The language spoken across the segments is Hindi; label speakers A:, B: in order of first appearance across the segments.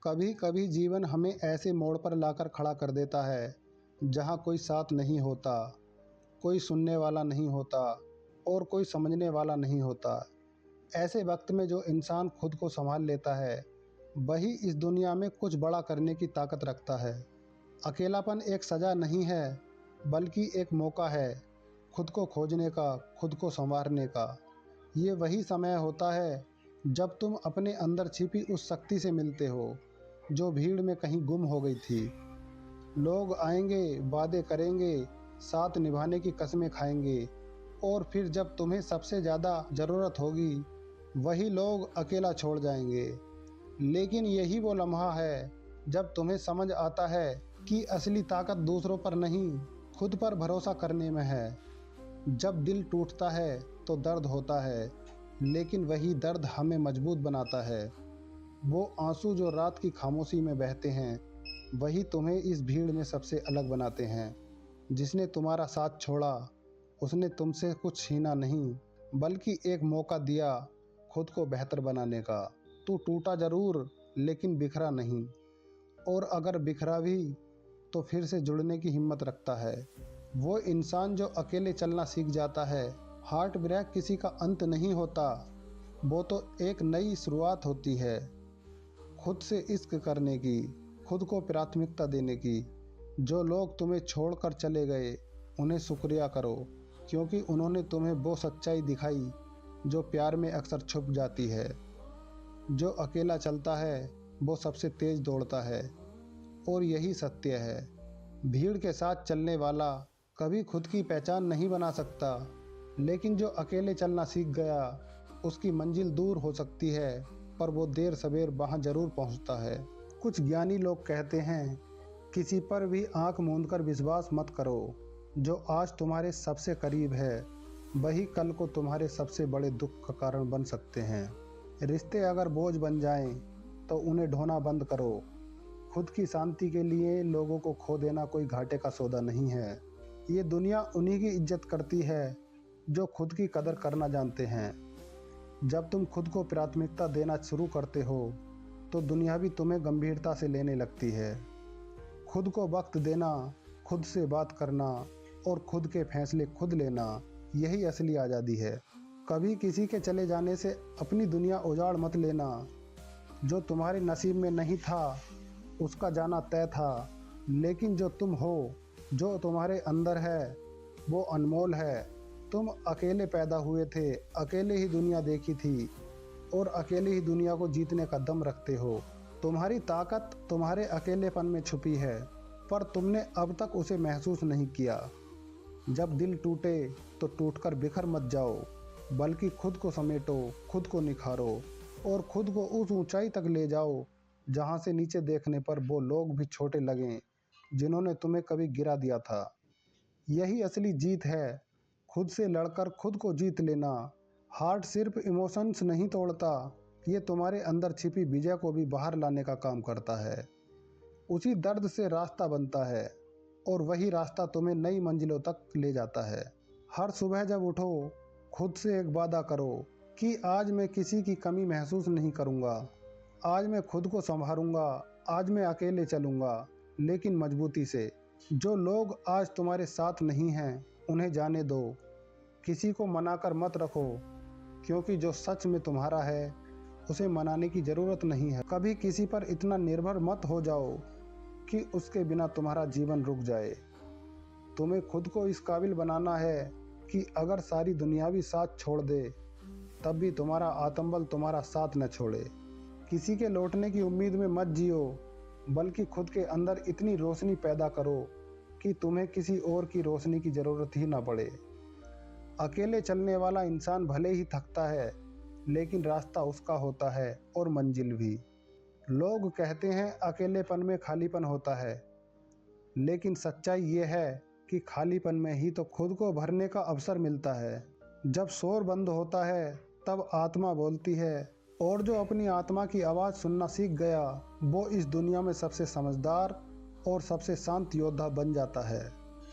A: कभी कभी जीवन हमें ऐसे मोड़ पर लाकर खड़ा कर देता है जहाँ कोई साथ नहीं होता, कोई सुनने वाला नहीं होता और कोई समझने वाला नहीं होता। ऐसे वक्त में जो इंसान खुद को संभाल लेता है वही इस दुनिया में कुछ बड़ा करने की ताकत रखता है। अकेलापन एक सज़ा नहीं है बल्कि एक मौका है खुद को खोजने का, खुद को संवारने का। ये वही समय होता है जब तुम अपने अंदर छिपी उस शक्ति से मिलते हो जो भीड़ में कहीं गुम हो गई थी। लोग आएंगे, वादे करेंगे, साथ निभाने की कस्में खाएंगे और फिर जब तुम्हें सबसे ज़्यादा ज़रूरत होगी वही लोग अकेला छोड़ जाएंगे। लेकिन यही वो लम्हा है जब तुम्हें समझ आता है कि असली ताकत दूसरों पर नहीं, खुद पर भरोसा करने में है। जब दिल टूटता है तो दर्द होता है, लेकिन वही दर्द हमें मजबूत बनाता है। वो आंसू जो रात की खामोशी में बहते हैं वही तुम्हें इस भीड़ में सबसे अलग बनाते हैं। जिसने तुम्हारा साथ छोड़ा उसने तुमसे कुछ छीना नहीं बल्कि एक मौका दिया खुद को बेहतर बनाने का। तू टूटा ज़रूर लेकिन बिखरा नहीं, और अगर बिखरा भी तो फिर से जुड़ने की हिम्मत रखता है। वो इंसान जो अकेले चलना सीख जाता है। हार्ट ब्रेक किसी का अंत नहीं होता, वो तो एक नई शुरुआत होती है। खुद से इश्क करने की, खुद को प्राथमिकता देने की। जो लोग तुम्हें छोड़कर चले गए उन्हें शुक्रिया करो, क्योंकि उन्होंने तुम्हें वो सच्चाई दिखाई जो प्यार में अक्सर छुप जाती है। जो अकेला चलता है वो सबसे तेज़ दौड़ता है, और यही सत्य है। भीड़ के साथ चलने वाला कभी खुद की पहचान नहीं बना सकता, लेकिन जो अकेले चलना सीख गया उसकी मंजिल दूर हो सकती है पर वो देर सवेर वहाँ ज़रूर पहुँचता है। कुछ ज्ञानी लोग कहते हैं किसी पर भी आंख मूंदकर विश्वास मत करो। जो आज तुम्हारे सबसे करीब है वही कल को तुम्हारे सबसे बड़े दुख का कारण बन सकते हैं। रिश्ते अगर बोझ बन जाएं तो उन्हें ढोना बंद करो। खुद की शांति के लिए लोगों को खो देना कोई घाटे का सौदा नहीं है। ये दुनिया उन्हीं की इज्जत करती है जो खुद की कदर करना जानते हैं। जब तुम खुद को प्राथमिकता देना शुरू करते हो तो दुनिया भी तुम्हें गंभीरता से लेने लगती है। खुद को वक्त देना, खुद से बात करना और खुद के फैसले खुद लेना, यही असली आज़ादी है। कभी किसी के चले जाने से अपनी दुनिया उजाड़ मत लेना। जो तुम्हारे नसीब में नहीं था उसका जाना तय था, लेकिन जो तुम हो, जो तुम्हारे अंदर है, वो अनमोल है। तुम अकेले पैदा हुए थे, अकेले ही दुनिया देखी थी और अकेले ही दुनिया को जीतने का दम रखते हो। तुम्हारी ताकत तुम्हारे अकेलेपन में छुपी है, पर तुमने अब तक उसे महसूस नहीं किया। जब दिल टूटे तो टूटकर बिखर मत जाओ, बल्कि खुद को समेटो, खुद को निखारो और खुद को उस ऊंचाई तक ले जाओ जहां से नीचे देखने पर वो लोग भी छोटे लगें जिन्होंने तुम्हें कभी गिरा दिया था। यही असली जीत है, खुद से लड़कर खुद को जीत लेना। हार्ट सिर्फ इमोशंस नहीं तोड़ता, ये तुम्हारे अंदर छिपी विजय को भी बाहर लाने का काम करता है। उसी दर्द से रास्ता बनता है और वही रास्ता तुम्हें नई मंजिलों तक ले जाता है। हर सुबह जब उठो खुद से एक वादा करो कि आज मैं किसी की कमी महसूस नहीं करूँगा, आज मैं खुद को संभालूंगा, आज मैं अकेले चलूँगा लेकिन मजबूती से। जो लोग आज तुम्हारे साथ नहीं हैं उन्हें जाने दो, किसी को मनाकर मत रखो, क्योंकि जो सच में तुम्हारा है उसे मनाने की ज़रूरत नहीं है। कभी किसी पर इतना निर्भर मत हो जाओ कि उसके बिना तुम्हारा जीवन रुक जाए। तुम्हें खुद को इस काबिल बनाना है कि अगर सारी दुनिया भी साथ छोड़ दे तब भी तुम्हारा आत्मबल तुम्हारा साथ न छोड़े। किसी के लौटने की उम्मीद में मत जियो, बल्कि खुद के अंदर इतनी रोशनी पैदा करो कि तुम्हें किसी और की रोशनी की ज़रूरत ही ना पड़े। अकेले चलने वाला इंसान भले ही थकता है, लेकिन रास्ता उसका होता है और मंजिल भी। लोग कहते हैं अकेलेपन में खालीपन होता है, लेकिन सच्चाई ये है कि खालीपन में ही तो खुद को भरने का अवसर मिलता है। जब शोर बंद होता है तब आत्मा बोलती है, और जो अपनी आत्मा की आवाज़ सुनना सीख गया वो इस दुनिया में सबसे समझदार और सबसे शांत योद्धा बन जाता है।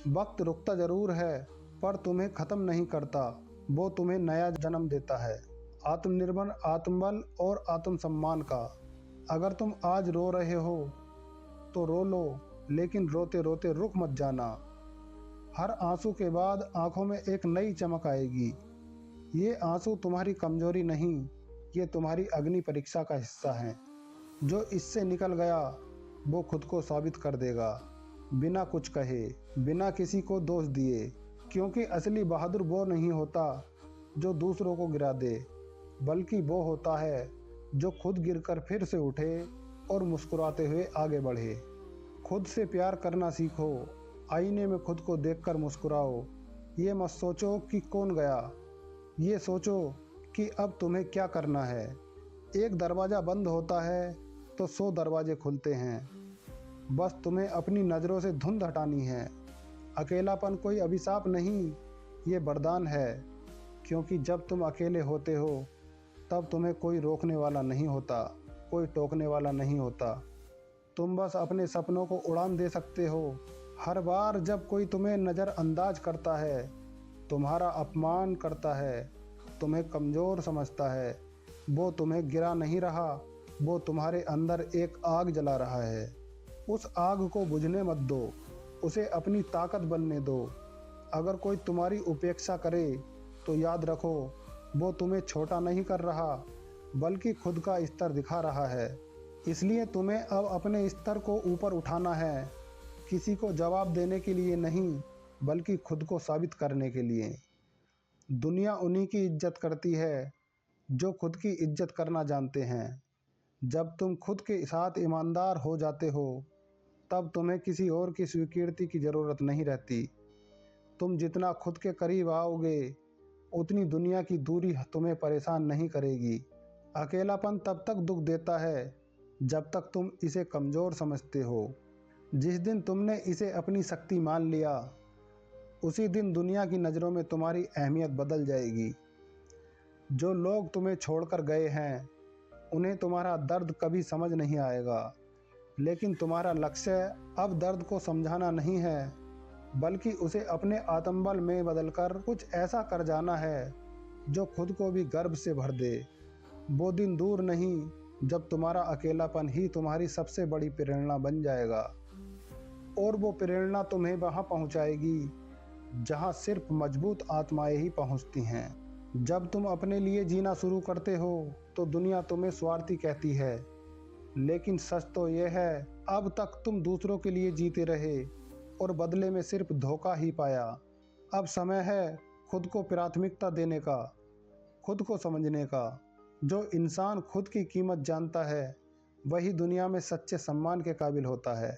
A: वक्त रुकता ज़रूर है पर तुम्हें ख़त्म नहीं करता, वो तुम्हें नया जन्म देता है। आत्मनिर्भर, आत्मबल और आत्मसम्मान का। अगर तुम आज रो रहे हो तो रो लो, लेकिन रोते रोते रुक मत जाना। हर आंसू के बाद आंखों में एक नई चमक आएगी। ये आंसू तुम्हारी कमजोरी नहीं, ये तुम्हारी अग्नि परीक्षा का हिस्सा है। जो इससे निकल गया वो खुद को साबित कर देगा, बिना कुछ कहे, बिना किसी को दोष दिए। क्योंकि असली बहादुर वो नहीं होता जो दूसरों को गिरा दे, बल्कि वो होता है जो खुद गिरकर फिर से उठे और मुस्कुराते हुए आगे बढ़े। खुद से प्यार करना सीखो, आईने में खुद को देखकर मुस्कुराओ। ये मत सोचो कि कौन गया, ये सोचो कि अब तुम्हें क्या करना है। एक दरवाज़ा बंद होता है तो 100 दरवाजे खुलते हैं। बस तुम्हें अपनी नज़रों से धुंध हटानी है। अकेलापन कोई अभिशाप नहीं, ये वरदान है। क्योंकि जब तुम अकेले होते हो तब तुम्हें कोई रोकने वाला नहीं होता, कोई टोकने वाला नहीं होता। तुम बस अपने सपनों को उड़ान दे सकते हो। हर बार जब कोई तुम्हें नज़रअंदाज करता है, तुम्हारा अपमान करता है, तुम्हें कमज़ोर समझता है, वो तुम्हें गिरा नहीं रहा, वो तुम्हारे अंदर एक आग जला रहा है। उस आग को बुझने मत दो, उसे अपनी ताकत बनने दो। अगर कोई तुम्हारी उपेक्षा करे तो याद रखो, वो तुम्हें छोटा नहीं कर रहा, बल्कि खुद का स्तर दिखा रहा है। इसलिए तुम्हें अब अपने स्तर को ऊपर उठाना है, किसी को जवाब देने के लिए नहीं, बल्कि खुद को साबित करने के लिए। दुनिया उन्हीं की इज्जत करती है जो खुद की इज्जत करना जानते हैं। जब तुम खुद के साथ ईमानदार हो जाते हो तब तुम्हें किसी और की स्वीकृति की ज़रूरत नहीं रहती। तुम जितना खुद के करीब आओगे उतनी दुनिया की दूरी तुम्हें परेशान नहीं करेगी। अकेलापन तब तक दुख देता है जब तक तुम इसे कमज़ोर समझते हो। जिस दिन तुमने इसे अपनी शक्ति मान लिया, उसी दिन दुनिया की नज़रों में तुम्हारी अहमियत बदल जाएगी। जो लोग तुम्हें छोड़कर गए हैं उन्हें तुम्हारा दर्द कभी समझ नहीं आएगा, लेकिन तुम्हारा लक्ष्य अब दर्द को समझाना नहीं है, बल्कि उसे अपने आत्मबल में बदलकर कुछ ऐसा कर जाना है जो खुद को भी गर्व से भर दे। वो दिन दूर नहीं जब तुम्हारा अकेलापन ही तुम्हारी सबसे बड़ी प्रेरणा बन जाएगा, और वो प्रेरणा तुम्हें वहाँ पहुँचाएगी जहाँ सिर्फ मजबूत आत्माएं ही पहुँचती हैं। जब तुम अपने लिए जीना शुरू करते हो तो दुनिया तुम्हें स्वार्थी कहती है, लेकिन सच तो यह है अब तक तुम दूसरों के लिए जीते रहे और बदले में सिर्फ धोखा ही पाया। अब समय है खुद को प्राथमिकता देने का, खुद को समझने का। जो इंसान खुद की कीमत जानता है वही दुनिया में सच्चे सम्मान के काबिल होता है।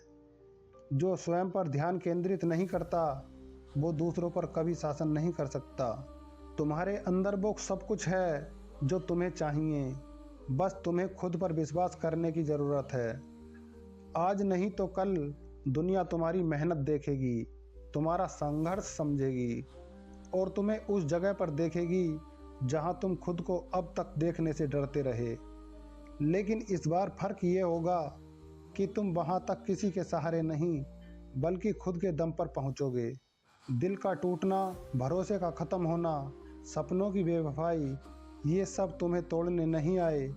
A: जो स्वयं पर ध्यान केंद्रित नहीं करता वो दूसरों पर कभी शासन नहीं कर सकता। तुम्हारे अंदर वो सब कुछ है जो तुम्हें चाहिए, बस तुम्हें खुद पर विश्वास करने की ज़रूरत है। आज नहीं तो कल दुनिया तुम्हारी मेहनत देखेगी, तुम्हारा संघर्ष समझेगी और तुम्हें उस जगह पर देखेगी जहां तुम खुद को अब तक देखने से डरते रहे। लेकिन इस बार फ़र्क ये होगा कि तुम वहां तक किसी के सहारे नहीं, बल्कि खुद के दम पर पहुंचोगे। दिल का टूटना, भरोसे का ख़त्म होना, सपनों की बेवफाई, ये सब तुम्हें तोड़ने नहीं आए,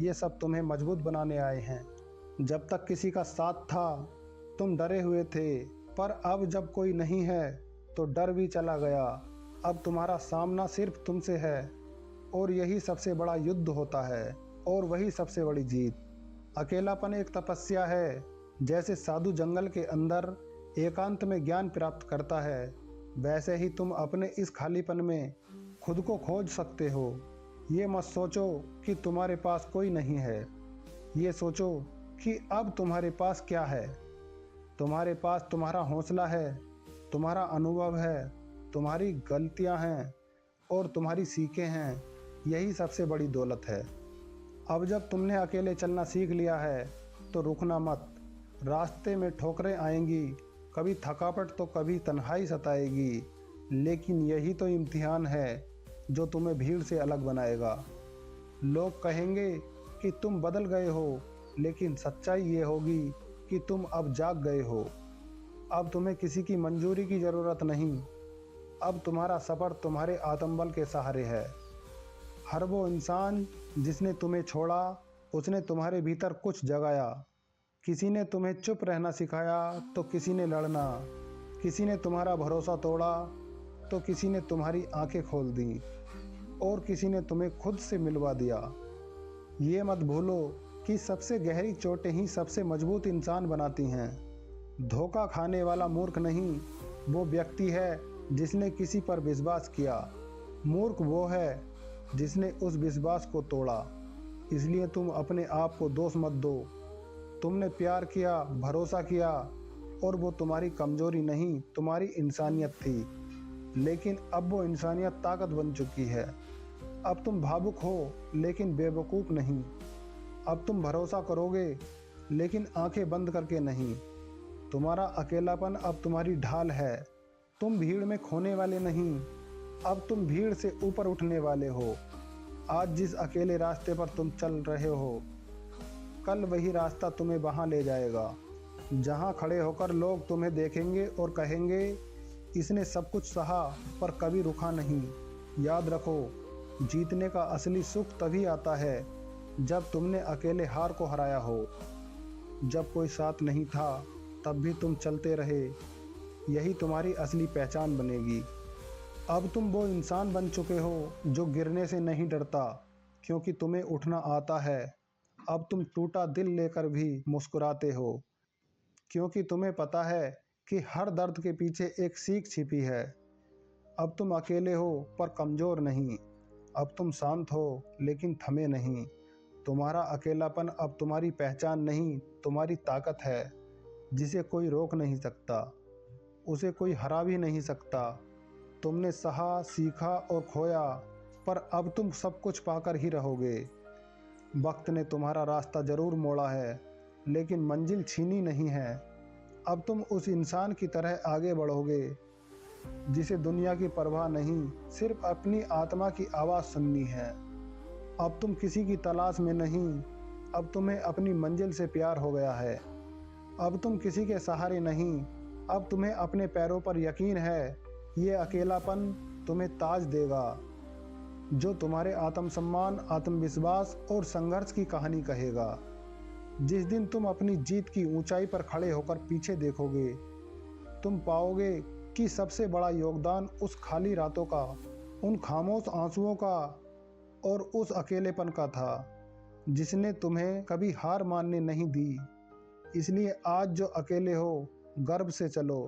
A: ये सब तुम्हें मजबूत बनाने आए हैं। जब तक किसी का साथ था तुम डरे हुए थे, पर अब जब कोई नहीं है तो डर भी चला गया। अब तुम्हारा सामना सिर्फ तुमसे है, और यही सबसे बड़ा युद्ध होता है और वही सबसे बड़ी जीत। अकेलापन एक तपस्या है। जैसे साधु जंगल के अंदर एकांत में ज्ञान प्राप्त करता है, वैसे ही तुम अपने इस खालीपन में खुद को खोज सकते हो। ये मत सोचो कि तुम्हारे पास कोई नहीं है, ये सोचो कि अब तुम्हारे पास क्या है। तुम्हारे पास तुम्हारा हौसला है, तुम्हारा अनुभव है, तुम्हारी गलतियां हैं और तुम्हारी सीखें हैं। यही सबसे बड़ी दौलत है। अब जब तुमने अकेले चलना सीख लिया है तो रुकना मत। रास्ते में ठोकरें आएंगी, कभी थकावट तो कभी तन्हाई सताएगी, लेकिन यही तो इम्तिहान है जो तुम्हें भीड़ से अलग बनाएगा। लोग कहेंगे कि तुम बदल गए हो, लेकिन सच्चाई ये होगी कि तुम अब जाग गए हो। अब तुम्हें किसी की मंजूरी की ज़रूरत नहीं। अब तुम्हारा सफ़र तुम्हारे आत्मबल के सहारे है। हर वो इंसान जिसने तुम्हें छोड़ा उसने तुम्हारे भीतर कुछ जगाया। किसी ने तुम्हें चुप रहना सिखाया तो किसी ने लड़ना। किसी ने तुम्हारा भरोसा तोड़ा तो किसी ने तुम्हारी आंखें खोल दी और किसी ने तुम्हें खुद से मिलवा दिया। ये मत भूलो कि सबसे गहरी चोटें ही सबसे मजबूत इंसान बनाती हैं। धोखा खाने वाला मूर्ख नहीं, वो व्यक्ति है जिसने किसी पर विश्वास किया। मूर्ख वो है जिसने उस विश्वास को तोड़ा। इसलिए तुम अपने आप को दोष मत दो। तुमने प्यार किया, भरोसा किया, और वो तुम्हारी कमजोरी नहीं, तुम्हारी इंसानियत थी। लेकिन अब वो इंसानियत ताकत बन चुकी है। अब तुम भावुक हो लेकिन बेवकूफ़ नहीं। अब तुम भरोसा करोगे लेकिन आंखें बंद करके नहीं। तुम्हारा अकेलापन अब तुम्हारी ढाल है। तुम भीड़ में खोने वाले नहीं, अब तुम भीड़ से ऊपर उठने वाले हो। आज जिस अकेले रास्ते पर तुम चल रहे हो, कल वही रास्ता तुम्हें वहाँ ले जाएगा, जहाँ खड़े होकर लोग तुम्हें देखेंगे और कहेंगे, इसने सब कुछ सहा पर कभी रुका नहीं। याद रखो, जीतने का असली सुख तभी आता है जब तुमने अकेले हार को हराया हो। जब कोई साथ नहीं था तब भी तुम चलते रहे। यही तुम्हारी असली पहचान बनेगी। अब तुम वो इंसान बन चुके हो जो गिरने से नहीं डरता, क्योंकि तुम्हें उठना आता है। अब तुम टूटा दिल लेकर भी मुस्कुराते हो, क्योंकि तुम्हें पता है कि हर दर्द के पीछे एक सीख छिपी है। अब तुम अकेले हो पर कमज़ोर नहीं। अब तुम शांत हो लेकिन थमे नहीं। तुम्हारा अकेलापन अब तुम्हारी पहचान नहीं, तुम्हारी ताकत है, जिसे कोई रोक नहीं सकता, उसे कोई हरा भी नहीं सकता। तुमने सहा, सीखा और खोया, पर अब तुम सब कुछ पाकर ही रहोगे। वक्त ने तुम्हारा रास्ता ज़रूर मोड़ा है, लेकिन मंजिल छीनी नहीं है। अब तुम उस इंसान की तरह आगे बढ़ोगे जिसे दुनिया की परवाह नहीं, सिर्फ अपनी आत्मा की आवाज़ सुननी है। अब तुम किसी की तलाश में नहीं, अब तुम्हें अपनी मंजिल से प्यार हो गया है। अब तुम किसी के सहारे नहीं, अब तुम्हें अपने पैरों पर यकीन है। ये अकेलापन तुम्हें ताज देगा, जो तुम्हारे आत्मसम्मान, आत्मविश्वास और संघर्ष की कहानी कहेगा। जिस दिन तुम अपनी जीत की ऊंचाई पर खड़े होकर पीछे देखोगे, तुम पाओगे कि सबसे बड़ा योगदान उस खाली रातों का, उन खामोश आंसुओं का और उस अकेलेपन का था जिसने तुम्हें कभी हार मानने नहीं दी। इसलिए आज जो अकेले हो, गर्व से चलो,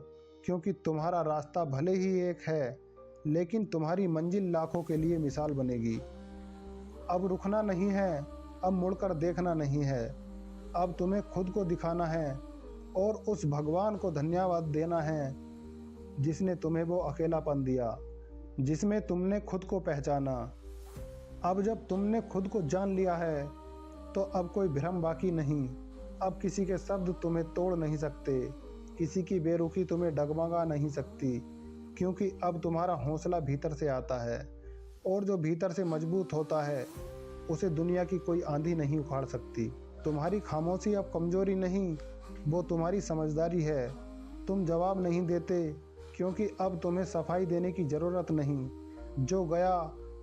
A: क्योंकि तुम्हारा रास्ता भले ही एक है, लेकिन तुम्हारी मंजिल लाखों के लिए मिसाल बनेगी। अब रुकना नहीं है, अब मुड़कर देखना नहीं है। अब तुम्हें खुद को दिखाना है और उस भगवान को धन्यवाद देना है जिसने तुम्हें वो अकेलापन दिया, जिसमें तुमने खुद को पहचाना। अब जब तुमने खुद को जान लिया है तो अब कोई भ्रम बाकी नहीं। अब किसी के शब्द तुम्हें तोड़ नहीं सकते, किसी की बेरुखी तुम्हें डगमगा नहीं सकती, क्योंकि अब तुम्हारा हौसला भीतर से आता है, और जो भीतर से मजबूत होता है उसे दुनिया की कोई आंधी नहीं उखाड़ सकती। तुम्हारी खामोशी अब कमजोरी नहीं, वो तुम्हारी समझदारी है। तुम जवाब नहीं देते क्योंकि अब तुम्हें सफाई देने की ज़रूरत नहीं। जो गया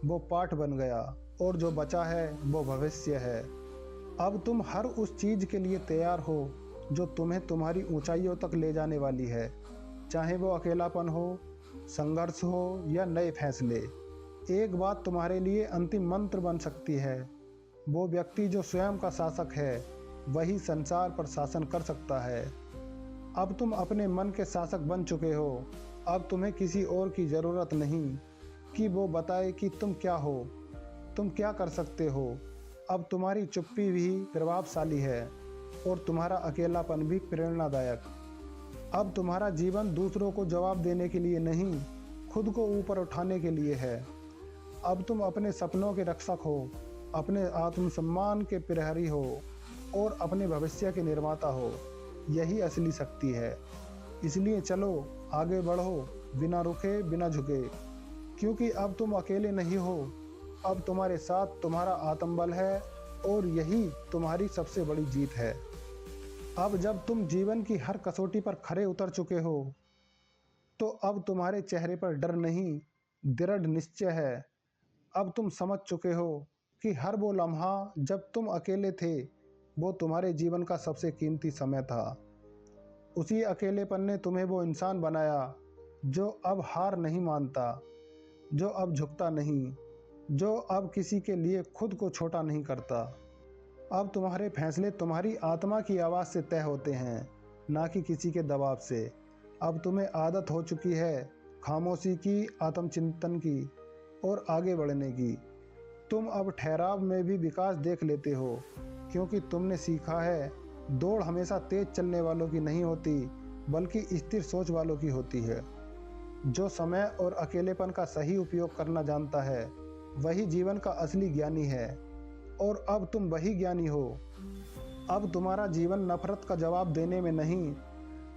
A: वो पाठ बन गया, और जो बचा है वो भविष्य है। अब तुम हर उस चीज़ के लिए तैयार हो जो तुम्हें तुम्हारी ऊंचाइयों तक ले जाने वाली है, चाहे वो अकेलापन हो, संघर्ष हो या नए फैसले। एक बात तुम्हारे लिए अंतिम मंत्र बन सकती है, वो व्यक्ति जो स्वयं का शासक है वही संसार पर शासन कर सकता है। अब तुम अपने मन के शासक बन चुके हो। अब तुम्हें किसी और की ज़रूरत नहीं कि वो बताए कि तुम क्या हो, तुम क्या कर सकते हो। अब तुम्हारी चुप्पी भी प्रभावशाली है और तुम्हारा अकेलापन भी प्रेरणादायक। अब तुम्हारा जीवन दूसरों को जवाब देने के लिए नहीं, खुद को ऊपर उठाने के लिए है। अब तुम अपने सपनों के रक्षक हो, अपने आत्मसम्मान के प्रहरी हो और अपने भविष्य के निर्माता हो। यही असली शक्ति है। इसलिए चलो, आगे बढ़ो, बिना रुके, बिना झुके, क्योंकि अब तुम अकेले नहीं हो। अब तुम्हारे साथ तुम्हारा आत्मबल है और यही तुम्हारी सबसे बड़ी जीत है। अब जब तुम जीवन की हर कसौटी पर खरे उतर चुके हो, तो अब तुम्हारे चेहरे पर डर नहीं, दृढ़ निश्चय है। अब तुम समझ चुके हो कि हर वो लम्हा जब तुम अकेले थे वो तुम्हारे जीवन का सबसे कीमती समय था। उसी अकेलेपन ने तुम्हें वो इंसान बनाया जो अब हार नहीं मानता, जो अब झुकता नहीं, जो अब किसी के लिए खुद को छोटा नहीं करता। अब तुम्हारे फैसले तुम्हारी आत्मा की आवाज़ से तय होते हैं, ना कि किसी के दबाव से। अब तुम्हें आदत हो चुकी है खामोशी की, आत्मचिंतन की और आगे बढ़ने की। तुम अब ठहराव में भी विकास देख लेते हो, क्योंकि तुमने सीखा है दौड़ हमेशा तेज चलने वालों की नहीं होती, बल्कि स्थिर सोच वालों की होती है। जो समय और अकेलेपन का सही उपयोग करना जानता है वही जीवन का असली ज्ञानी है। और अब तुम वही ज्ञानी हो। अब तुम्हारा जीवन नफरत का जवाब देने में नहीं,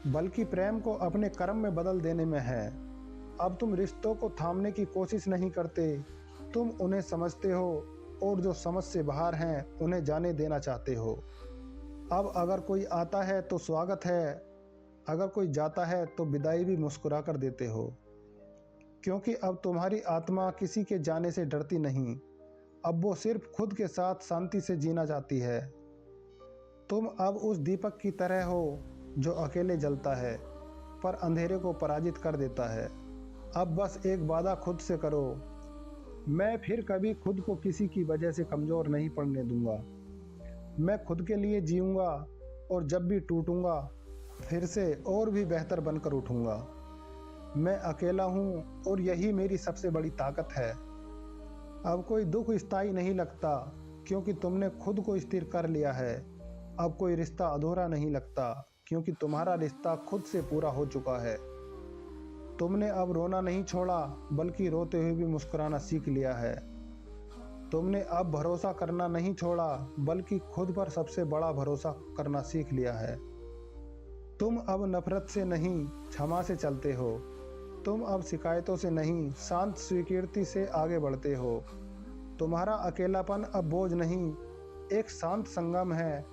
A: बल्कि प्रेम को अपने कर्म में बदल देने में है। अब तुम रिश्तों को थामने की कोशिश नहीं करते, तुम उन्हें समझते हो और जो समझ से बाहर हैं उन्हें जाने देना चाहते हो। अब अगर कोई आता है तो स्वागत है, अगर कोई जाता है तो विदाई भी मुस्कुरा कर देते हो, क्योंकि अब तुम्हारी आत्मा किसी के जाने से डरती नहीं। अब वो सिर्फ खुद के साथ शांति से जीना चाहती है। तुम अब उस दीपक की तरह हो जो अकेले जलता है पर अंधेरे को पराजित कर देता है। अब बस एक वादा खुद से करो, मैं फिर कभी खुद को किसी की वजह से कमज़ोर नहीं पड़ने दूंगा। मैं खुद के लिए जीऊँगा और जब भी टूटूंगा फिर से और भी बेहतर बनकर उठूंगा। मैं अकेला हूँ और यही मेरी सबसे बड़ी ताकत है। अब कोई दुख स्थायी नहीं लगता, क्योंकि तुमने खुद को स्थिर कर लिया है। अब कोई रिश्ता अधूरा नहीं लगता, क्योंकि तुम्हारा रिश्ता खुद से पूरा हो चुका है। तुमने अब रोना नहीं छोड़ा, बल्कि रोते हुए भी मुस्कुराना सीख लिया है। तुमने अब भरोसा करना नहीं छोड़ा, बल्कि खुद पर सबसे बड़ा भरोसा करना सीख लिया है। तुम अब नफरत से नहीं, क्षमा से चलते हो। तुम अब शिकायतों से नहीं, शांत स्वीकृति से आगे बढ़ते हो। तुम्हारा अकेलापन अब बोझ नहीं, एक शांत संगम है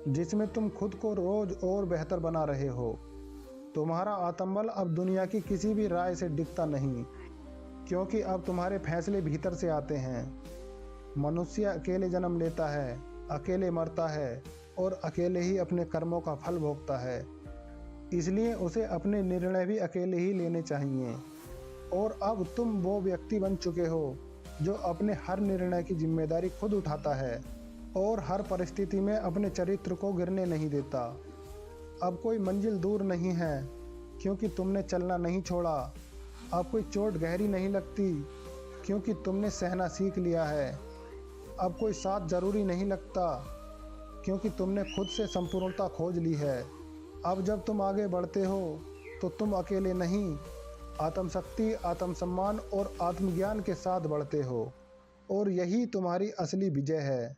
A: जिसमें तुम खुद को रोज और बेहतर बना रहे हो। तुम्हारा आत्मबल अब दुनिया की किसी भी राय से डिगता नहीं, क्योंकि अब तुम्हारे फैसले भीतर से आते हैं। मनुष्य अकेले जन्म लेता है, अकेले मरता है और अकेले ही अपने कर्मों का फल भोगता है। इसलिए उसे अपने निर्णय भी अकेले ही लेने चाहिए। और अब तुम वो व्यक्ति बन चुके हो जो अपने हर निर्णय की जिम्मेदारी खुद उठाता है और हर परिस्थिति में अपने चरित्र को गिरने नहीं देता। अब कोई मंजिल दूर नहीं है, क्योंकि तुमने चलना नहीं छोड़ा। अब कोई चोट गहरी नहीं लगती, क्योंकि तुमने सहना सीख लिया है। अब कोई साथ जरूरी नहीं लगता, क्योंकि तुमने खुद से संपूर्णता खोज ली है। अब जब तुम आगे बढ़ते हो तो तुम अकेले नहीं, आत्मशक्ति, आत्मसम्मान और आत्मज्ञान के साथ बढ़ते हो। और यही तुम्हारी असली विजय है।